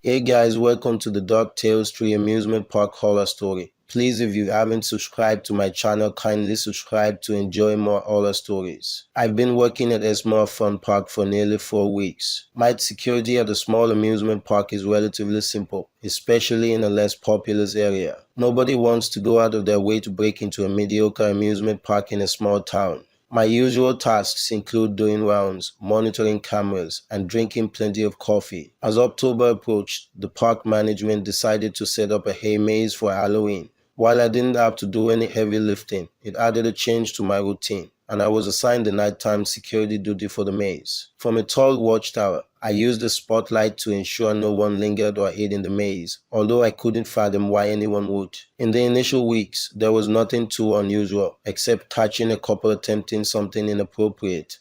Hey guys, welcome to the Dark Tales 3 Amusement Park Horror Story. Please, if you haven't subscribed to my channel, kindly subscribe to enjoy more horror stories. I've been working at Esmore Fun Park for nearly 4 weeks. My security at a small amusement park is relatively simple, especially in a less populous area. Nobody wants to go out of their way to break into a mediocre amusement park in a small town. My usual tasks include doing rounds, monitoring cameras, and drinking plenty of coffee. As October approached, the park management decided to set up a hay maze for Halloween. While I didn't have to do any heavy lifting, it added a change to my routine, and I was assigned the nighttime security duty for the maze. From a tall watchtower, I used a spotlight to ensure no one lingered or hid in the maze, although I couldn't fathom why anyone would. In the initial weeks, there was nothing too unusual, except catching a couple attempting something inappropriate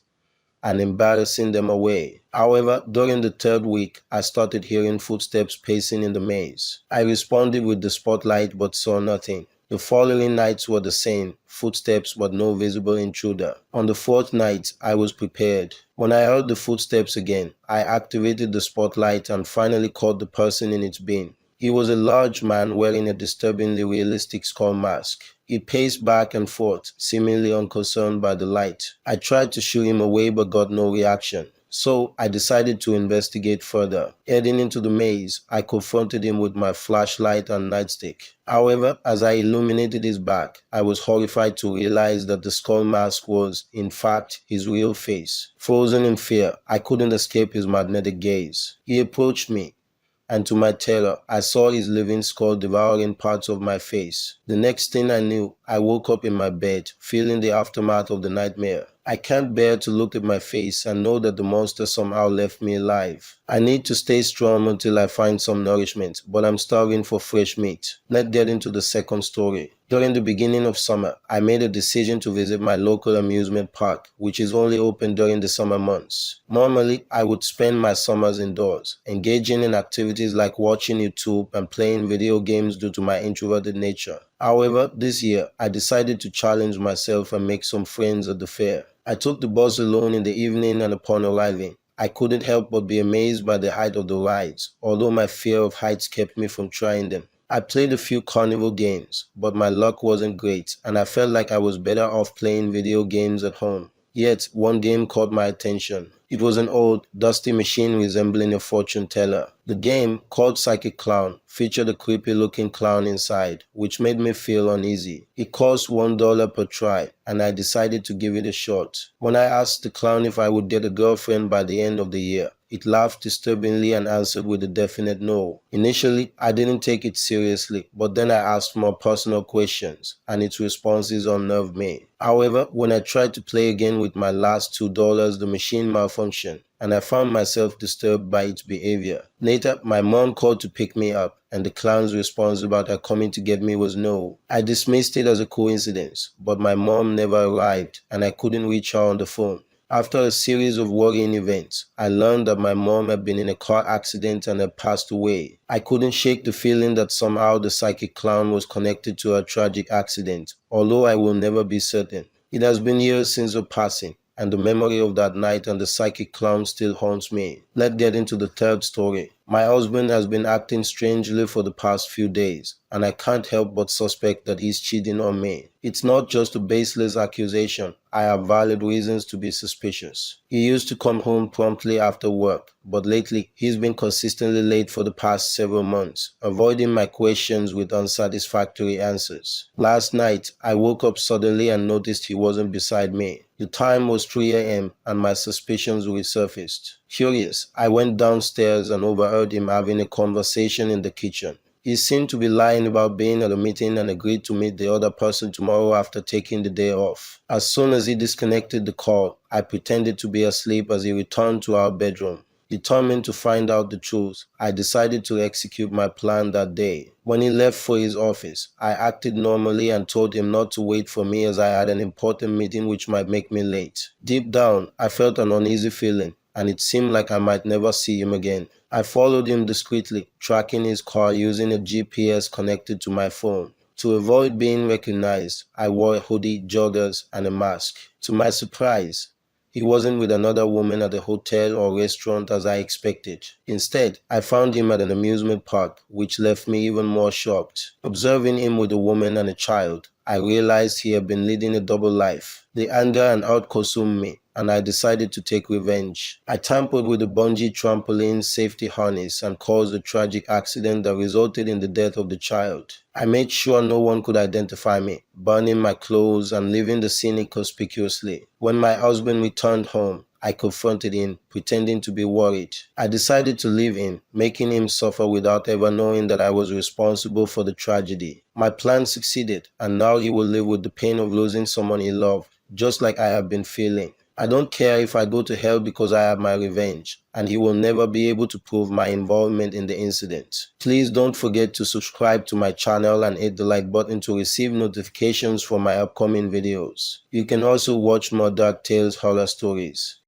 and embarrassing them away. However, during the third week, I started hearing footsteps pacing in the maze. I responded with the spotlight but saw nothing. The following nights were the same, footsteps but no visible intruder. On the fourth night, I was prepared. When I heard the footsteps again, I activated the spotlight and finally caught the person in its bin. He was a large man wearing a disturbingly realistic skull mask. He paced back and forth, seemingly unconcerned by the light. I tried to shoo him away but got no reaction. So I decided to investigate further. Heading into the maze, I confronted him with my flashlight and nightstick. However, as I illuminated his back, I was horrified to realize that the skull mask was, in fact, his real face. Frozen in fear, I couldn't escape his magnetic gaze. He approached me, and to my terror, I saw his living skull devouring parts of my face. The next thing I knew, I woke up in my bed, feeling the aftermath of the nightmare. I can't bear to look at my face and know that the monster somehow left me alive. I need to stay strong until I find some nourishment, but I'm starving for fresh meat. Let's get into the second story. During the beginning of summer, I made a decision to visit my local amusement park, which is only open during the summer months. Normally, I would spend my summers indoors, engaging in activities like watching YouTube and playing video games due to my introverted nature. However, this year, I decided to challenge myself and make some friends at the fair. I took the bus alone in the evening, and upon arriving, I couldn't help but be amazed by the height of the rides, although my fear of heights kept me from trying them. I played a few carnival games, but my luck wasn't great, and I felt like I was better off playing video games at home. Yet, one game caught my attention. It was an old, dusty machine resembling a fortune teller. The game, called Psychic Clown, featured a creepy-looking clown inside, which made me feel uneasy. It cost $1 per try, and I decided to give it a shot. When I asked the clown if I would get a girlfriend by the end of the year, it laughed disturbingly and answered with a definite no. Initially, I didn't take it seriously, but then I asked more personal questions, and its responses unnerved me. However, when I tried to play again with my last $2, the machine malfunctioned, and I found myself disturbed by its behavior. Later, my mom called to pick me up, and the clown's response about her coming to get me was no. I dismissed it as a coincidence, but my mom never arrived, and I couldn't reach her on the phone. After a series of worrying events, I learned that my mom had been in a car accident and had passed away. I couldn't shake the feeling that somehow the psychic clown was connected to her tragic accident, although I will never be certain. It has been years since her passing, and the memory of that night and the psychic clown still haunts me. Let's get into the third story. My husband has been acting strangely for the past few days, and I can't help but suspect that he's cheating on me. It's not just a baseless accusation. I have valid reasons to be suspicious. He used to come home promptly after work, but lately he's been consistently late for the past several months, avoiding my questions with unsatisfactory answers. Last night, I woke up suddenly and noticed he wasn't beside me. The time was 3 a.m. and my suspicions resurfaced. Curious, I went downstairs and overheard him having a conversation in the kitchen. He seemed to be lying about being at a meeting and agreed to meet the other person tomorrow after taking the day off. As soon as he disconnected the call, I pretended to be asleep as he returned to our bedroom. Determined to find out the truth, I decided to execute my plan that day. When he left for his office, I acted normally and told him not to wait for me as I had an important meeting which might make me late. Deep down, I felt an uneasy feeling, and it seemed like I might never see him again. I followed him discreetly, tracking his car using a GPS connected to my phone. To avoid being recognized, I wore a hoodie, joggers, and a mask. To my surprise, He wasn't with another woman at a hotel or restaurant as I expected. Instead, I found him at an amusement park, which left me even more shocked. Observing him with a woman and a child, I realized he had been leading a double life. The anger and out consumed me, and I decided to take revenge. I tampered with the bungee trampoline safety harness and caused a tragic accident that resulted in the death of the child. I made sure no one could identify me, burning my clothes and leaving the scene inconspicuously. When my husband returned home, I confronted him, pretending to be worried. I decided to leave him, making him suffer without ever knowing that I was responsible for the tragedy. My plan succeeded, and now he will live with the pain of losing someone he loved, just like I have been feeling. I don't care if I go to hell because I have my revenge, and he will never be able to prove my involvement in the incident. Please don't forget to subscribe to my channel and hit the like button to receive notifications for my upcoming videos. You can also watch more Dark Tales horror stories.